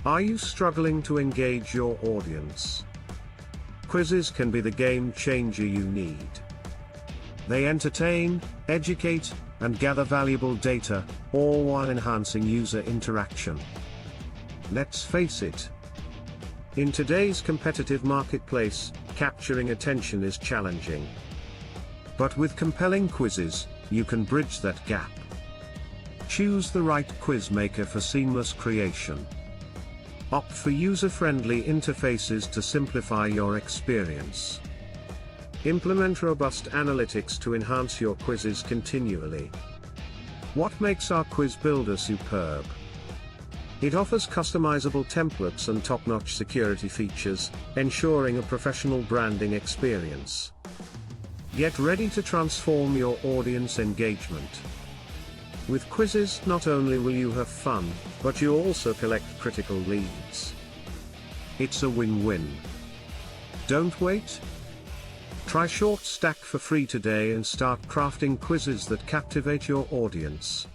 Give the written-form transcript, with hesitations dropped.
Are you struggling to engage your audience? Quizzes can be the game changer you need. They entertain, educate, and gather valuable data, all while enhancing user interaction. Let's face it. In today's competitive marketplace, capturing attention is challenging. But with compelling quizzes, you can bridge that gap. Choose the right quiz maker for seamless creation. Opt for user-friendly interfaces to simplify your experience. Implement robust analytics to enhance your quizzes continually. What makes our quiz builder superb? It offers customizable templates and top-notch security features, ensuring a professional branding experience. Get ready to transform your audience engagement. With quizzes, not only will you have fun, but you'll also collect critical leads. It's a win-win. Don't wait. Try ShortStack for free today and start crafting quizzes that captivate your audience.